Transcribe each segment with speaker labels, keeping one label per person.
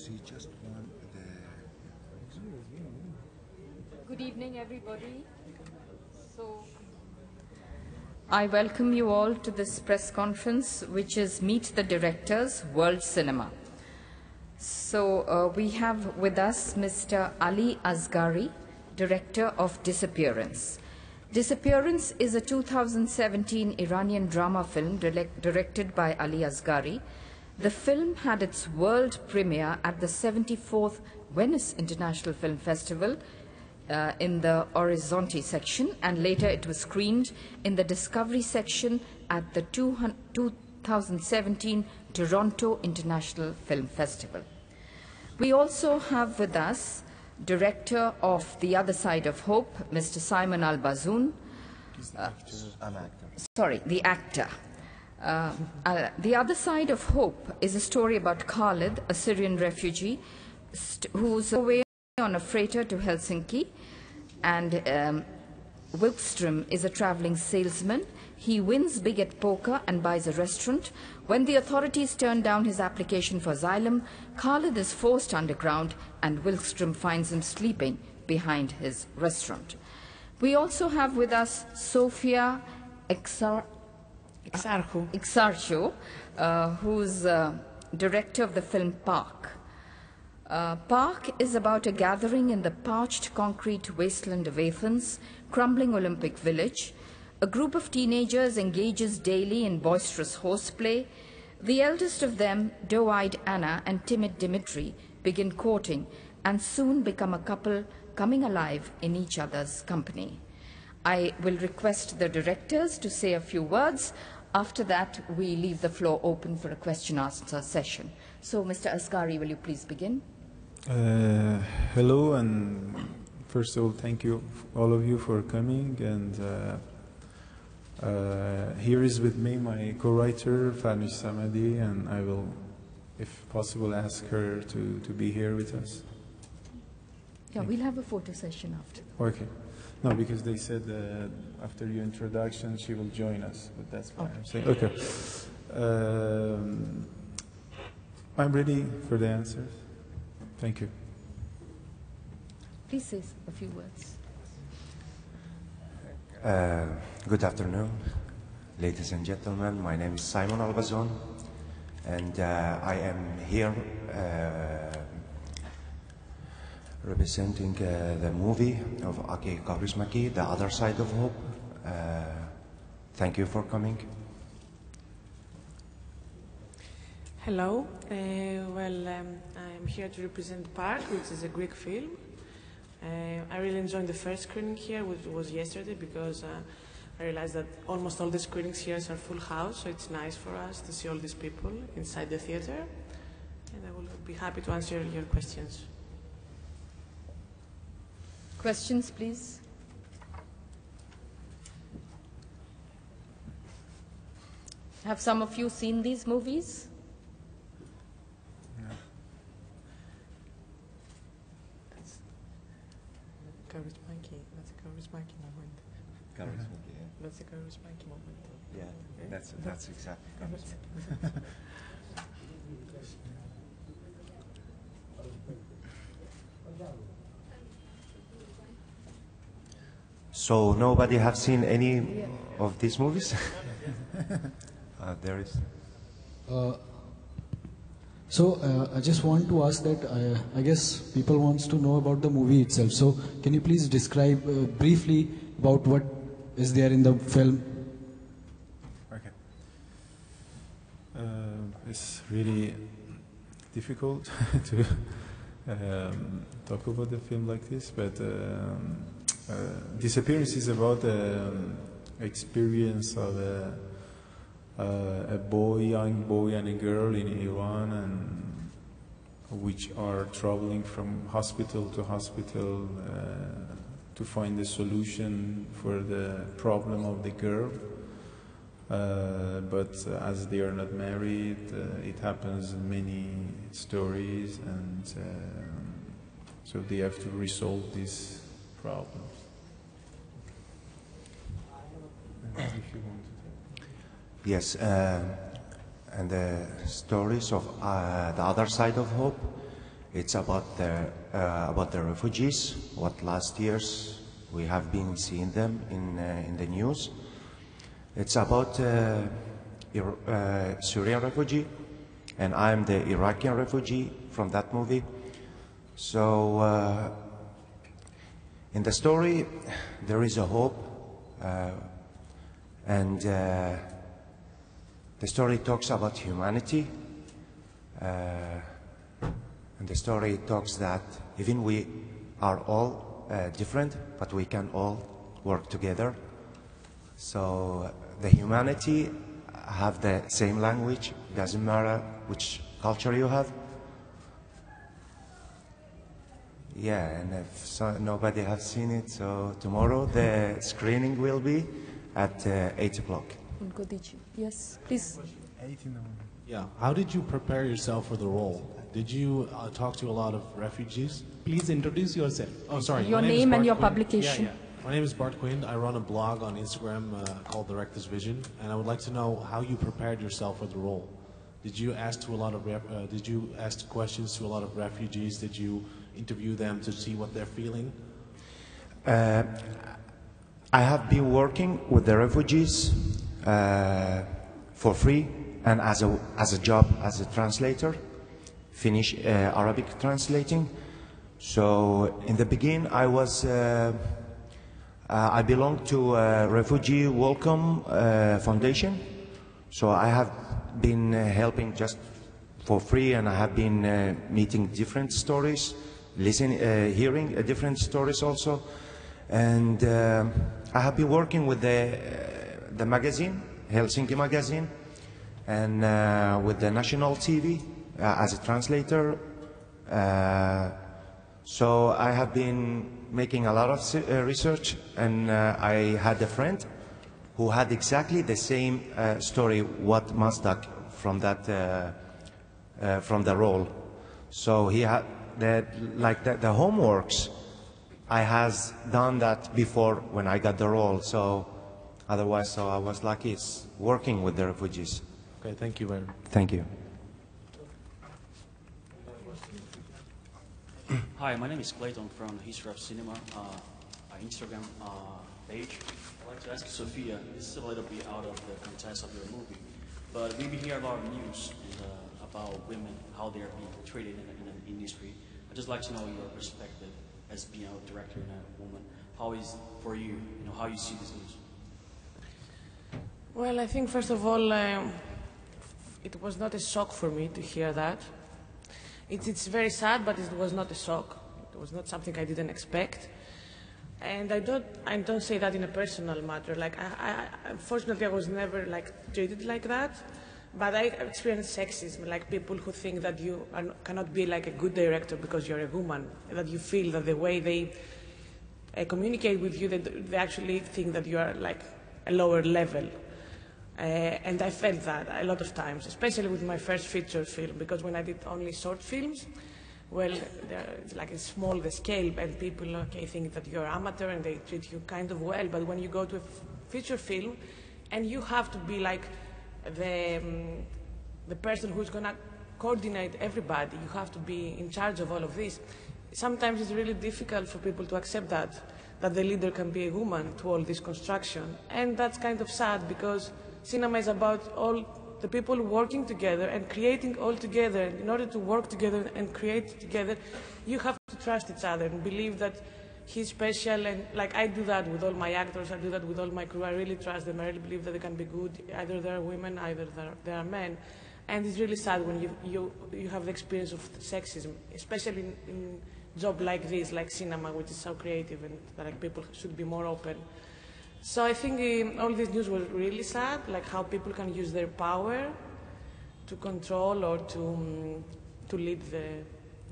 Speaker 1: because he just won the...
Speaker 2: Good evening, everybody. I welcome you all to this press conference, which is Meet the Directors, World Cinema. So we have with us Mr. Ali Asghari, Director of Disappearance. Disappearance is a 2017 Iranian drama film directed by Ali Asghari. The film had its world premiere at the 74th Venice International Film Festival in the Orizzonte section, and later it was screened in the Discovery section at the 2017 Toronto International Film Festival. We also have with us Director of The Other Side of Hope, Mr. Simon Al-Bazoon. The actor. The Other Side of Hope is a story about Khalid, a Syrian refugee who's away on a freighter to Helsinki, and Wilkström is a traveling salesman. He wins big at poker and buys a restaurant. When the authorities turn down his application for asylum, Khalid is forced underground and Wilkström finds him sleeping behind his restaurant. We also have with us Sofia Exarhou, who's director of the film Park. Park is about a gathering in the parched concrete wasteland of Athens, crumbling Olympic village. A group of teenagers engages daily in boisterous horseplay. The eldest of them, doe-eyed Anna and timid Dimitri, begin courting and soon become a couple coming alive in each other's company. I will request the directors to say a few words. After that, we leave the floor open for a question-answer session. So, Mr. Asghari, will you please begin?
Speaker 3: Hello, and first of all, thank you, all of you, for coming. And here is with me my co-writer, Farnish Samadi, and I will, if possible, ask her to be here with us.
Speaker 2: Yeah, we'll have a photo session after.
Speaker 3: Okay. No, because they said after your introduction she will join us, but that's fine.
Speaker 2: Okay.
Speaker 3: I'm ready for the answers. Thank you.
Speaker 2: Please say a few words.
Speaker 4: Good afternoon, ladies and gentlemen. My name is Simon Al-Bazoon, and I am here representing the movie of Aki Kaurismäki, The Other Side of Hope. Thank you for coming.
Speaker 5: Hello. I'm here to represent Park, which is a Greek film. I really enjoyed the first screening here, which was yesterday, because I realized that almost all the screenings here are full house, so it's nice for us to see all these people inside the theater. And I will be happy to answer your questions.
Speaker 2: Questions, please. Have some of you seen these movies?
Speaker 5: Kaurismäki, that's a Kaurismäki moment.
Speaker 4: Kaurismäki, yeah.
Speaker 5: That's a Kaurismäki moment.
Speaker 4: Yeah, that's exactly Kaurismäki. So nobody have seen any of these movies? There is.
Speaker 6: I just want to ask that I guess people wants to know about the movie itself. So can you please describe briefly about what is there in the film?
Speaker 3: Okay. It's really difficult to talk about a film like this, but Disappearance is about the experience of a young boy and a girl in Iran, and which are traveling from hospital to hospital to find a solution for the problem of the girl. But as they are not married, it happens in many stories, and so they have to resolve these problems. If you want to.
Speaker 4: Yes, and the stories of The Other Side of Hope It's about the refugees. What last years we have been seeing them in the news. It's about Syrian refugee, and I'm the Iraqi refugee from that movie. So in the story, there is a hope, and the story talks about humanity, and the story talks that even we are all different, but we can all work together. So the humanity have the same language, doesn't matter which culture you have. Yeah, and if nobody has seen it, so tomorrow the screening will be at 8 o'clock.
Speaker 2: Yes, please.
Speaker 1: Yeah, how did you prepare yourself for the role? Did you talk to a lot of refugees? Please introduce yourself. Oh, sorry.
Speaker 2: Your
Speaker 1: my name is
Speaker 2: name and
Speaker 1: Bart
Speaker 2: your
Speaker 1: Quinn.
Speaker 2: publication.
Speaker 1: Yeah. My name is Bart Quinn. I run a blog on Instagram called Director's Vision, and I would like to know how you prepared yourself for the role. Did you ask questions to a lot of refugees? Did you interview them to see what they're feeling?
Speaker 4: I have been working with the refugees for free and as a job as a translator, Finnish Arabic translating. So in the beginning, I belong to a Refugee Welcome Foundation. So I have been helping just for free, and I have been meeting different stories, hearing different stories also. And I have been working with the magazine, Helsinki magazine, and with the national TV as a translator. So I have been making a lot of research, and I had a friend who had exactly the same story what Mazdak from the role. So he had the homeworks. I has done that before when I got the role. So otherwise, I was lucky working with the refugees.
Speaker 1: Okay, thank you very much.
Speaker 4: Thank you.
Speaker 7: Hi, my name is Clayton from History of Cinema, Instagram page. I'd like to ask Sofia, this is a little bit out of the context of your movie, but we hear a lot of news about women, how they are being treated in an industry. I'd just like to know your perspective as being a director and a woman. How is for you, how you see this news?
Speaker 5: Well, I think first of all, it was not a shock for me to hear that. It's very sad, but it was not a shock. It was not something I didn't expect. And I don't say that in a personal matter. Like, unfortunately, I was never treated like that. But I experienced sexism, like people who think that you cannot be like a good director because you're a woman, that you feel that the way they communicate with you, they actually think that you are like a lower level. And I felt that a lot of times, especially with my first feature film, because when I did only short films, well, it's like it's small the scale, and people think that you're amateur and they treat you kind of well. But when you go to a feature film, and you have to be like the person who's going to coordinate everybody, you have to be in charge of all of this. Sometimes it's really difficult for people to accept that the leader can be a woman to all this construction. And that's kind of sad, because cinema is about all the people working together and creating all together. And in order to work together and create together, you have to trust each other and believe that he's special. And like I do that with all my actors, I do that with all my crew. I really trust them. I really believe that they can be good. Either they're women, either they're men. And it's really sad when you have the experience of sexism, especially in job like this, like cinema, which is so creative, and like people should be more open. So I think all this news was really sad, like how people can use their power to control or to lead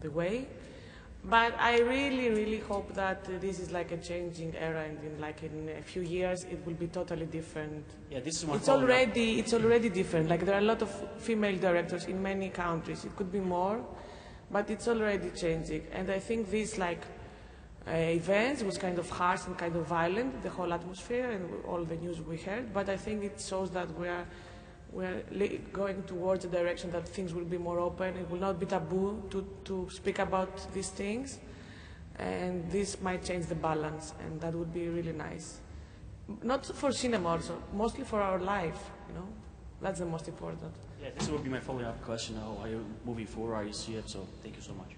Speaker 5: the way. But I really, really hope that this is like a changing era, and in a few years it will be totally different.
Speaker 7: Yeah, this is one.
Speaker 5: It's already different. Like there are a lot of female directors in many countries. It could be more, but it's already changing. And I think these events was kind of harsh and kind of violent, the whole atmosphere and all the news we heard. But I think it shows that we are we're going towards a direction that things will be more open. It will not be taboo to speak about these things, and this might change the balance, and that would be really nice. Not for cinema also, mostly for our life, you know? That's the most important.
Speaker 7: Yeah, this will be my follow-up question. How are you moving forward? How you see it? So thank you so much.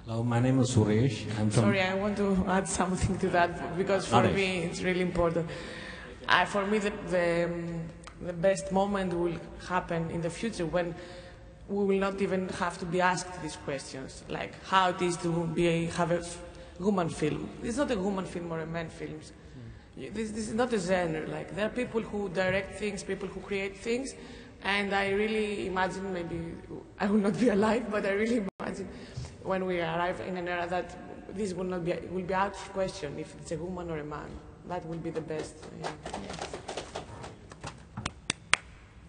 Speaker 8: Hello, my name is Suresh. I'm from...
Speaker 5: Sorry, I want to add something to that because for me it's really important. For me, the best moment will happen in the future when we will not even have to be asked these questions, like how it is to have a woman film. It's not a woman film or a man film. This is not a genre. Like, there are people who direct things, people who create things, and I really imagine, maybe I will not be alive, but I really imagine when we arrive in an era that this will be out of question if it's a woman or a man. That will be the best. Yeah.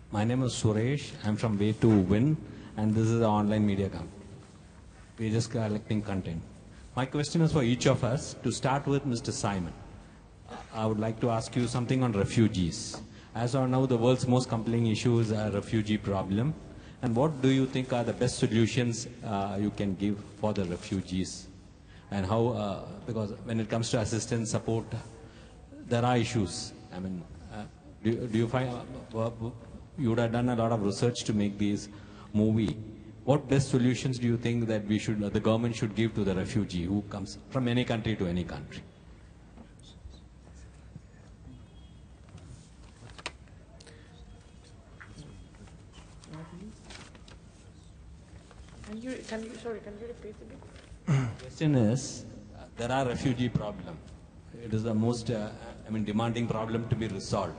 Speaker 8: My name is Suresh. I'm from Way to Win, and this is an online media company. We're just collecting content. My question is for each of us. To start with, Mr. Simon, I would like to ask you something on refugees. As of now, the world's most compelling issue is a refugee problem. And what do you think are the best solutions you can give for the refugees? And how, because when it comes to assistance, support, there are issues. I mean, do you find, you would have done a lot of research to make these movie. What best solutions do you think that we should, the government should give to the refugee who comes from any country to any country?
Speaker 5: Can you repeat a bit?
Speaker 8: The question is, there are refugee problem. It is the most, demanding problem to be resolved.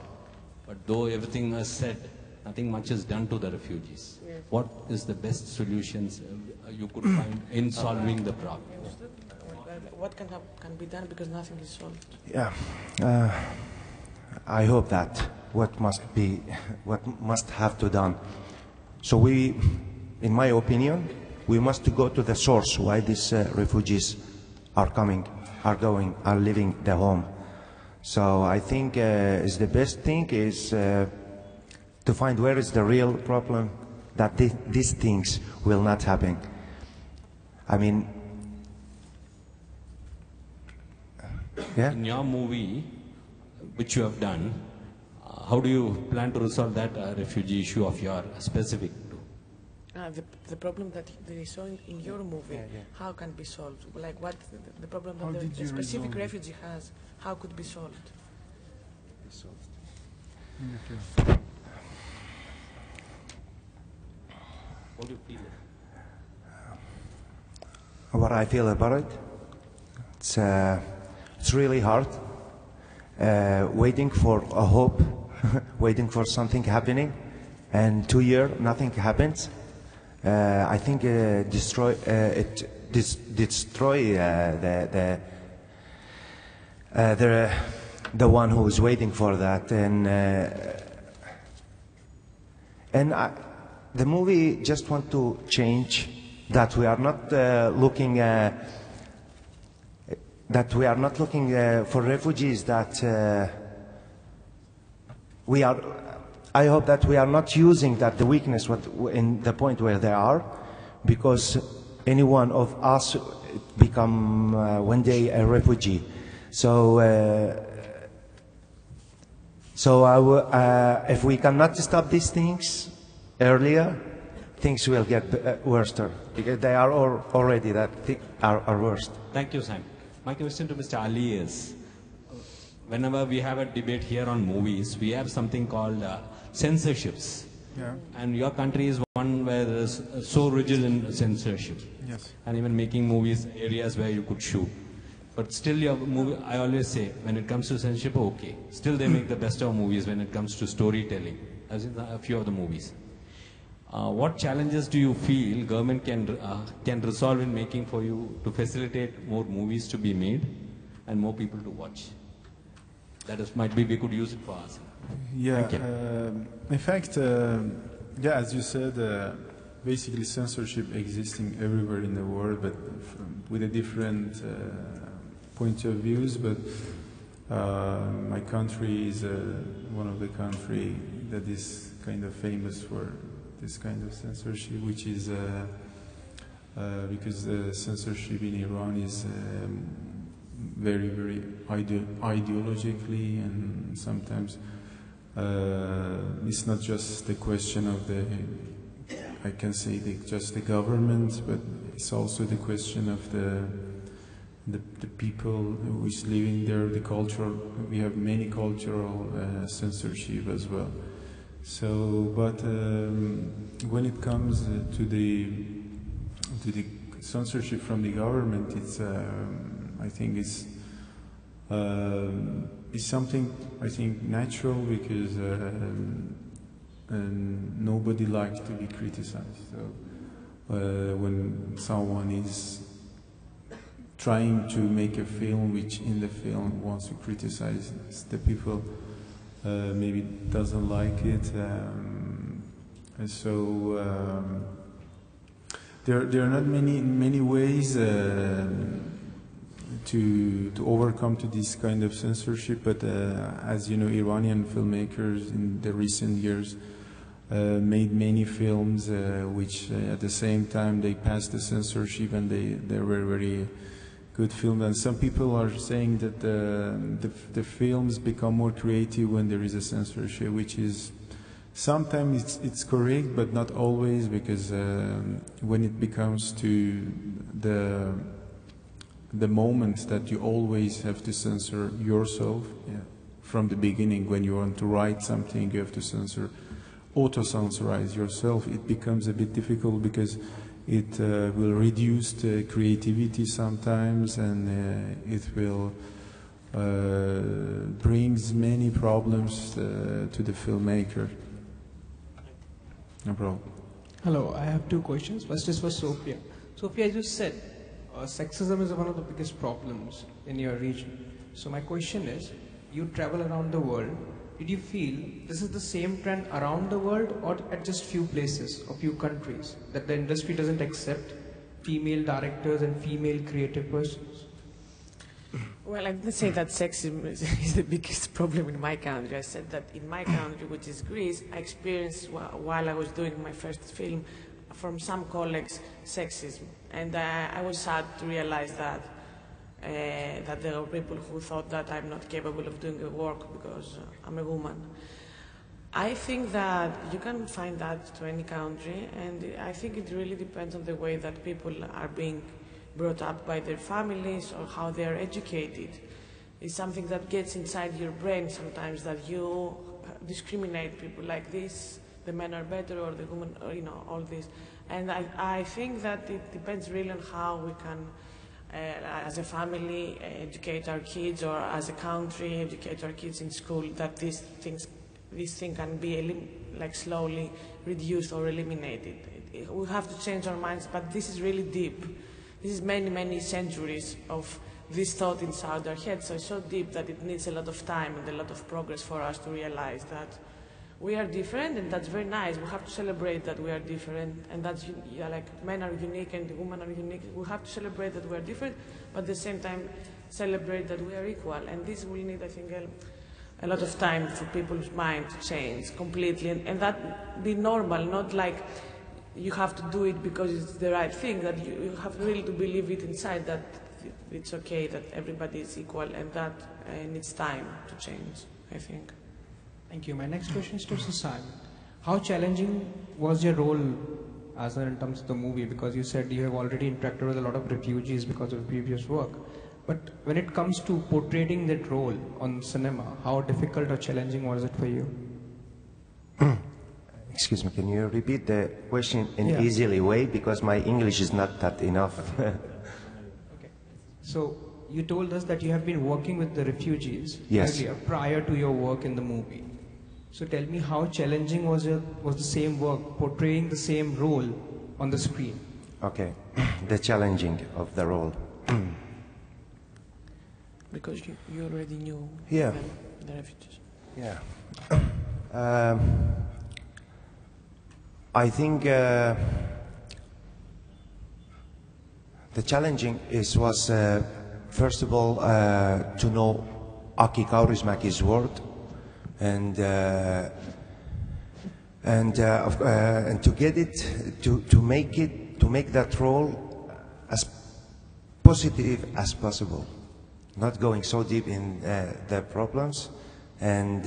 Speaker 8: But though everything is said, nothing much is done to the refugees.
Speaker 5: Yes.
Speaker 8: What is the best solutions you could find in solving the problem?
Speaker 5: What can be done because nothing is solved?
Speaker 4: Yeah, I hope that what must have to done. So we, in my opinion, we must go to the source why these refugees are coming, are going, are leaving the home. So I think is the best thing is to find where is the real problem that these things will not happen. I mean, yeah.
Speaker 8: In your movie, which you have done, how do you plan to resolve that refugee issue of your specific?
Speaker 5: The problem that they saw in your movie, how can be solved? Like what the problem that the specific refugee has, how could be solved?
Speaker 8: What do you feel?
Speaker 4: What I feel about it, it's really hard. Waiting for a hope, waiting for something happening, and 2 years nothing happens. I think destroy the one who is waiting for that, and the movie just want to change that we are not looking for refugees that we are. I hope that we are not using that the weakness in the point where they are, because any one of us become one day a refugee. So, if we cannot stop these things earlier, things will get worse, because they are already are worse.
Speaker 8: Thank you, Sam. My question to Mr. Ali is, whenever we have a debate here on movies, we have something called censorships.
Speaker 3: Yeah.
Speaker 8: And your country is one where there is so rigid in censorship.
Speaker 3: Yes.
Speaker 8: And even making movies areas where you could shoot. But still your movie, I always say, when it comes to censorship, okay. Still they make the best of movies when it comes to storytelling, as in a few of the movies. What challenges do you feel government can resolve in making for you to facilitate more movies to be made and more people to watch? That is, might be we could use it for us.
Speaker 3: Yeah, in fact, as you said, basically censorship existing everywhere in the world, but with a different point of views. But my country is one of the country that is kind of famous for this kind of censorship, which is because the censorship in Iran is very, very ideologically, and sometimes it's not just the question of the, I can say, just the government, but it's also the question of the people who is living there, the cultural. We have many cultural censorship as well. So, but when it comes to the censorship from the government, it's I think it's something, I think, natural, because nobody likes to be criticized. So when someone is trying to make a film which in the film wants to criticize the people, maybe doesn't like it, and so there are not many ways to overcome to this kind of censorship, but as you know, Iranian filmmakers in the recent years made many films which at the same time they passed the censorship, and they were very good films. And some people are saying that the films become more creative when there is a censorship, which is sometimes it's correct, but not always, because when it becomes to the moment that you always have to censor yourself, from the beginning, when you want to write something, you have to auto-censorize yourself. It becomes a bit difficult, because it will reduce the creativity sometimes, and it will brings many problems to the filmmaker. No problem.
Speaker 9: Hello, I have two questions. First is for Sofia. Sofia, as you said, sexism is one of the biggest problems in your region. So my question is, you travel around the world. Did you feel this is the same trend around the world, or at just few places or few countries, that the industry doesn't accept female directors and female creative persons?
Speaker 5: Well, I didn't say that sexism is the biggest problem in my country. I said that in my country, which is Greece, I experienced, while I was doing my first film, from some colleagues, sexism. And I was sad to realize that there are people who thought that I'm not capable of doing the work because I'm a woman. I think that you can find that to any country, and I think it really depends on the way that people are being brought up by their families or how they are educated. It's something that gets inside your brain sometimes, that you discriminate people like this, the men are better, or the women, or, you know, all this. And I think that it depends really on how we can, as a family, educate our kids, or as a country, educate our kids in school, that this thing can be slowly reduced or eliminated. We have to change our minds, but this is really deep. This is many, many centuries of this thought inside our heads, so it's so deep that it needs a lot of time and a lot of progress for us to realize that we are different, and that's very nice. We have to celebrate that we are different, and that's, like, men are unique and women are unique. We have to celebrate that we are different, but at the same time celebrate that we are equal. And this will need, I think, a lot of time for people's mind to change completely, and that be normal, not like you have to do it because it's the right thing, that you have really to believe it inside that it's okay, that everybody is equal, and that needs time to change, I think.
Speaker 9: Thank you. My next question is to Simon. How challenging was your role in terms of the movie? Because you said you have already interacted with a lot of refugees because of previous work. But when it comes to portraying that role on cinema, how difficult or challenging was it for you?
Speaker 4: Excuse me, can you repeat the question in an easily way? Because my English is not that enough.
Speaker 9: Okay. So you told us that you have been working with the refugees earlier, prior to your work in the movie. So tell me, how challenging was the same work, portraying the same role on the screen?
Speaker 4: Okay, the challenging of the role.
Speaker 5: Because you already knew
Speaker 4: them,
Speaker 5: the refugees.
Speaker 4: Yeah. I think the challenging was first of all to know Aki Kaurismäki's word, and And to get it, to make that role as positive as possible, not going so deep in the problems. And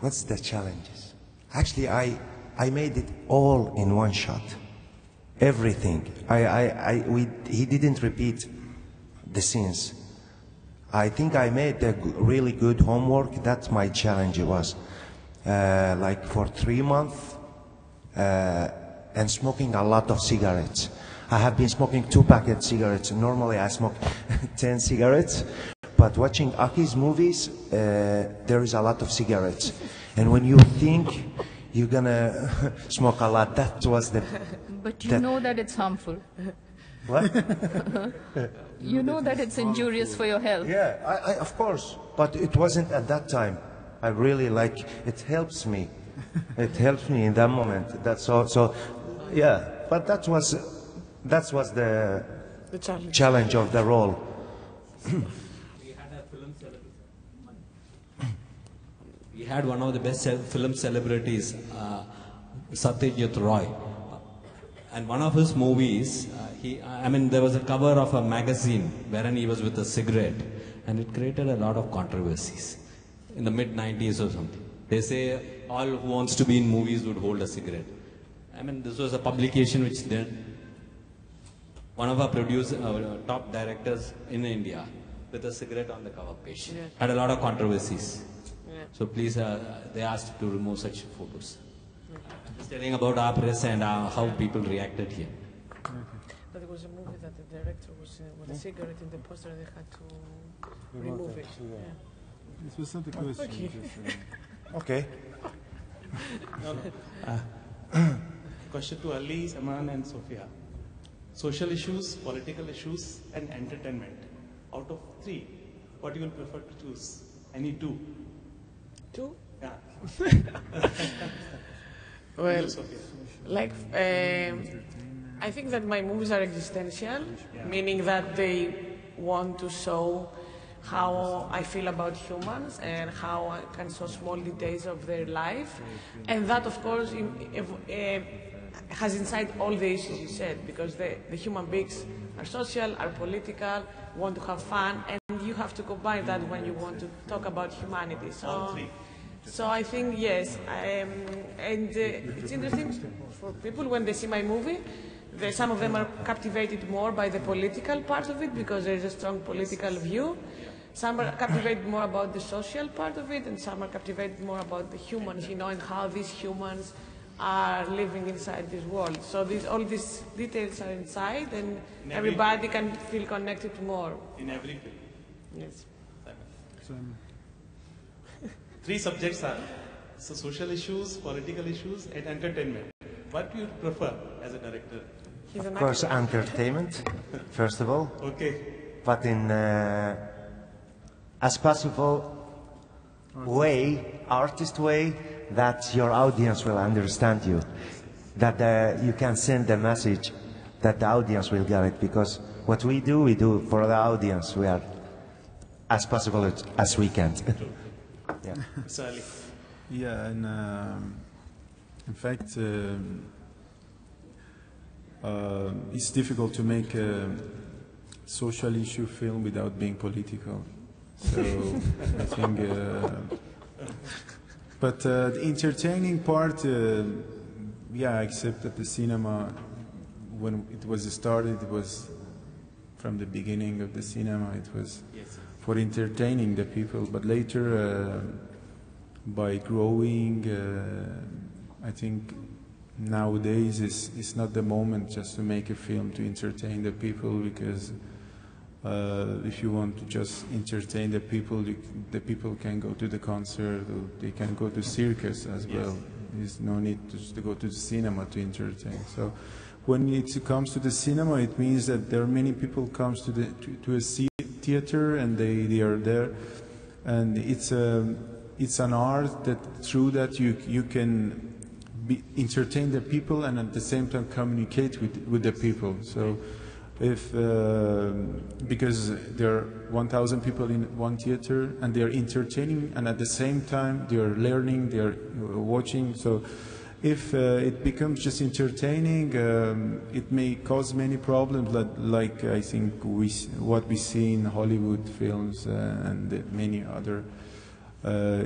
Speaker 4: what's the challenges? Actually, I made it all in one shot, everything. He didn't repeat the scenes. I think I made a really good homework. That's my challenge. It was like for 3 months and smoking a lot of cigarettes. I have been smoking 2 packet cigarettes. Normally I smoke 10 cigarettes, but watching Aki's movies, there is a lot of cigarettes. And when you think you're gonna smoke a lot, that was the...
Speaker 2: But you know that it's harmful.
Speaker 4: What?
Speaker 2: You know that it's injurious for your health.
Speaker 4: Yeah, I of course. But it wasn't at that time. I really like, it helps me. It helps me in that moment. That's all. So, yeah. But that was the challenge of the role.
Speaker 8: We had one of the best film celebrities, Satyajit Roy. And one of his movies, there was a cover of a magazine wherein he was with a cigarette, and it created a lot of controversies in the mid-90s or something. They say all who wants to be in movies would hold a cigarette. This was a publication which then one of our top directors in India with a cigarette on the cover page. Yeah. Had a lot of controversies. Yeah. So please, they asked to remove such photos. Just telling about our press and how people reacted here.
Speaker 5: But there was a movie that the director was with a cigarette in the poster, they had to remove it. Yeah.
Speaker 3: This was not a question.
Speaker 4: Okay.
Speaker 10: Question to Ali, Saman and Sofia. Social issues, political issues and entertainment. Out of 3, what you will prefer to choose? Any 2?
Speaker 5: 2?
Speaker 10: Yeah.
Speaker 5: Well, like, I think that my movies are existential, meaning that they want to show how I feel about humans and how I can show small details of their life. And that, of course, has inside all the issues you said, because the human beings are social, are political, want to have fun, and you have to combine that when you want to talk about humanity. So I think, yes, and it's interesting for people when they see my movie, some of them are captivated more by the political part of it because there is a strong political view. Some are captivated more about the social part of it, and some are captivated more about the humans, and how these humans are living inside this world. So all these details are inside, and everybody can feel connected more.
Speaker 10: In every film?
Speaker 5: Yes.
Speaker 10: 3 subjects are social issues, political issues, and entertainment. What do you prefer as a director?
Speaker 4: Of course, entertainment, first of all.
Speaker 10: Okay.
Speaker 4: But in as possible way, artist way, that your audience will understand you. That you can send a message that the audience will get it. Because what we do for the audience. We are as possible as we can. Yeah.
Speaker 3: Yeah, and in fact, it's difficult to make a social issue film without being political. So I think, but the entertaining part, yeah, except that the cinema, when it was started, it was from the beginning of the cinema, it was for entertaining the people. But later, by growing, I think nowadays it's not the moment just to make a film to entertain the people, because if you want to just entertain the people can go to the concert, or they can go to circus as well. There's no need to go to the cinema to entertain. So when it comes to the cinema, it means that there are many people comes to a theater, and they are there, and it's an art that through that you can entertain the people and at the same time communicate with the people. So if because there are 1,000 people in one theater and they are entertaining, and at the same time they are learning, they are watching. So if it becomes just entertaining, it may cause many problems, like I think what we see in Hollywood films and many other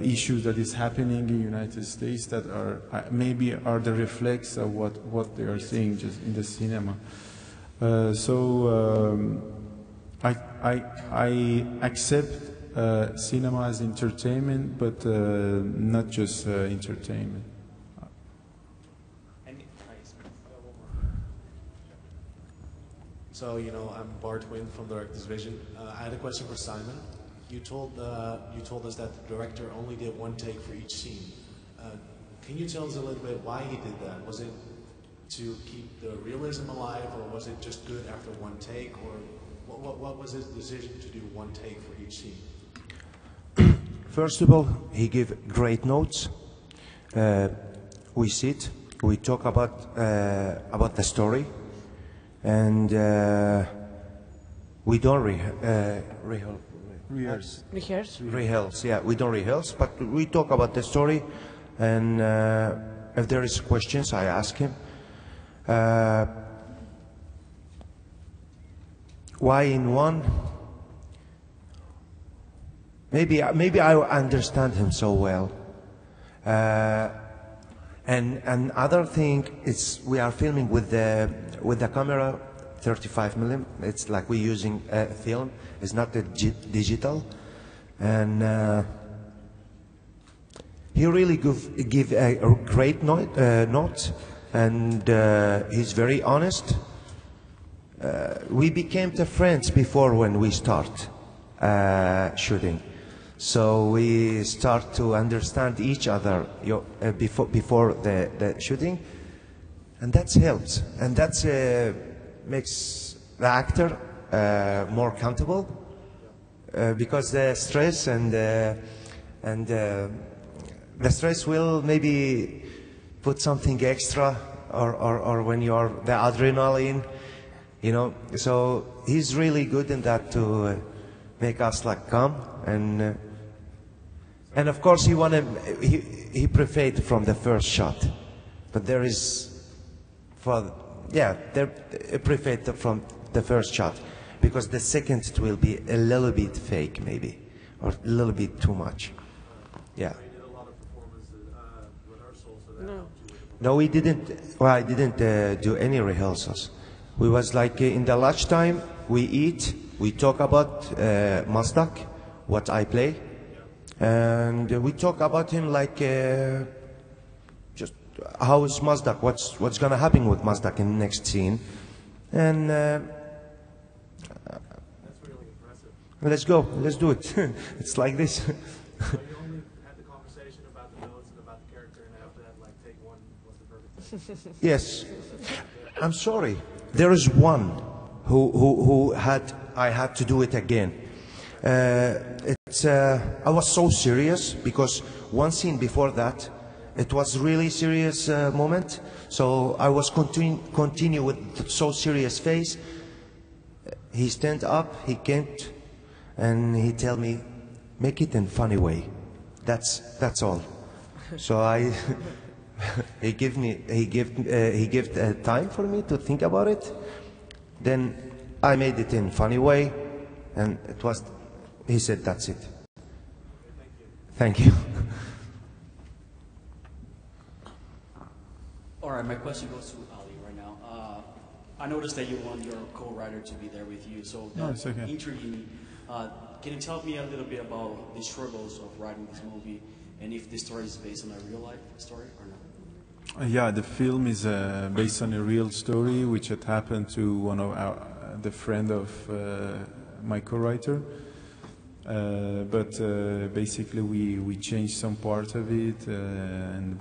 Speaker 3: issues that is happening in the United States that are maybe are the reflex of what they are seeing just in the cinema. I accept cinema as entertainment, but not just entertainment.
Speaker 1: So, I'm Bart Wynn from Director's Vision. I had a question for Simon. You told us that the director only did one take for each scene. Can you tell us a little bit why he did that? Was it to keep the realism alive, or was it just good after one take, or what was his decision to do one take for each scene?
Speaker 4: First of all, he gave great notes. We sit, we talk about the story, and we don't rehearse. Yeah, we don't rehearse, but we talk about the story, and if there is questions, I ask him. Why in one? Maybe I understand him so well. And other thing is we are filming with the camera 35mm. It's like we're using film. It's not the digital. And he really give a great note, and he's very honest. We became the friends before when we start shooting. So we start to understand each other before the shooting, and that helps, and that makes the actor more comfortable, because the stress and the stress will maybe put something extra, or when you're the adrenaline, So he's really good in that to make us like calm. And of course he preferred from the first shot, but there is preferred from the first shot, because the second it will be a little bit fake maybe, or a little bit too much. Yeah. No, we didn't. Well, I didn't do any rehearsals. We was like in the lunchtime we eat, we talk about Mazdak, what I play. And we talk about him like just how is Mazdak, what's gonna happen with Mazdak in the next scene, and that's really impressive. Let's go, let's do it. It's like this.
Speaker 1: So you only had the conversation about the notes and about the character, and after that, like take one was the perfect thing.
Speaker 4: Yes, I'm sorry. There is one who I had to do it again. I was so serious, because one scene before that, it was really serious moment. So I was continue with so serious face. He stand up, he came, and he tell me, make it in funny way. That's all. So he gave time for me to think about it. Then I made it in funny way, and it was. He said, that's it. Thank you.
Speaker 7: All right, my question goes to Ali right now. I noticed that you want your co-writer to be there with you, so that intrigued me. Can you tell me a little bit about the struggles of writing this movie, and if this story is based on a real-life story or not?
Speaker 3: Yeah, the film is based on a real story, which had happened to one of the friend of my co-writer. But basically we changed some part of it, and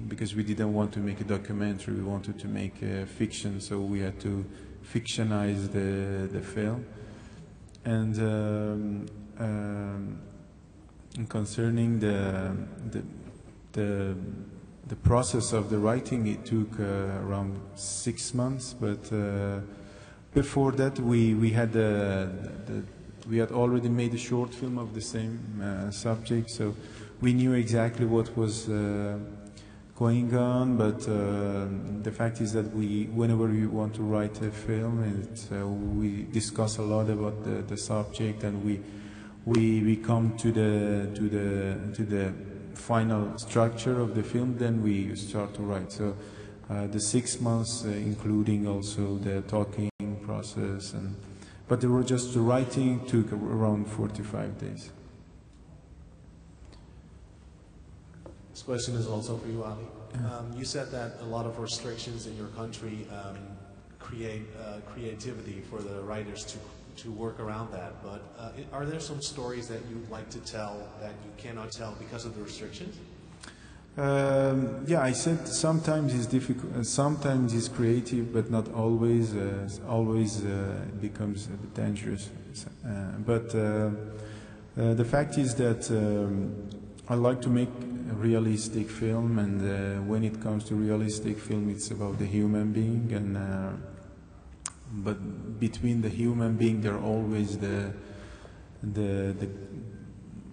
Speaker 3: because we didn't want to make a documentary, we wanted to make a fiction, so we had to fictionize the film. And concerning the process of the writing, it took around 6 months, but Before that, we had we had already made a short film of the same subject, so we knew exactly what was going on. But the fact is that whenever we want to write a film, we discuss a lot about the subject, and we come to the final structure of the film. Then we start to write. So the 6 months, including also the talking process, but there were just the writing took around 45 days.
Speaker 1: This question is also for you, Ali. You said that a lot of restrictions in your country create creativity for the writers to work around that. But are there some stories that you'd like to tell that you cannot tell because of the restrictions?
Speaker 3: Yeah, I said sometimes it's difficult, sometimes it's creative, but not always. Always becomes a bit dangerous. But the fact is that I like to make a realistic film, and when it comes to realistic film, it's about the human being. And but between the human being, there are always the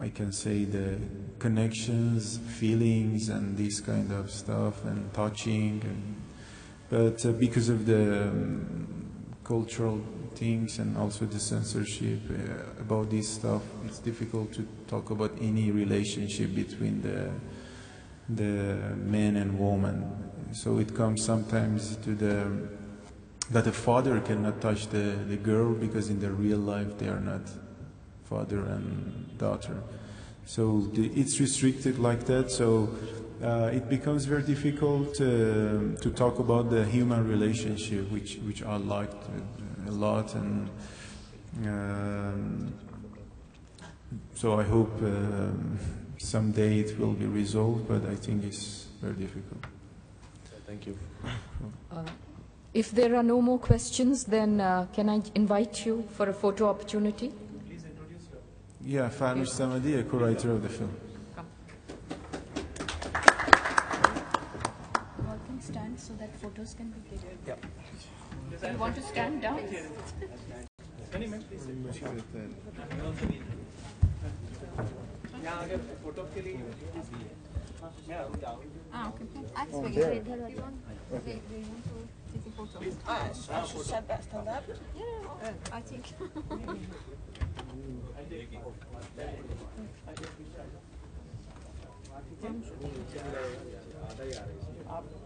Speaker 3: I can say the connections, feelings, and this kind of stuff, and touching. But because of the cultural things and also the censorship about this stuff, it's difficult to talk about any relationship between the man and woman. So it comes sometimes to that a father cannot touch the girl because in the real life they are not father and daughter. So it's restricted like that. So it becomes very difficult to talk about the human relationship, which I liked a lot, and so I hope someday it will be resolved. But I think it's very difficult.
Speaker 1: Thank you.
Speaker 2: If there are no more questions, then can I invite you for a photo opportunity?
Speaker 3: Yeah, Farnish Samadi, a co-writer of the film.
Speaker 2: Come.
Speaker 11: All can stand so that photos can be taken.
Speaker 2: Do you want to stand down?
Speaker 11: Okay. Ask me. They want to take a photo. I should stand up? Yeah, I think.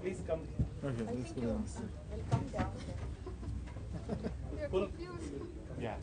Speaker 10: Please come.
Speaker 11: Okay, let's go. Come down. They're confused.
Speaker 10: Yeah.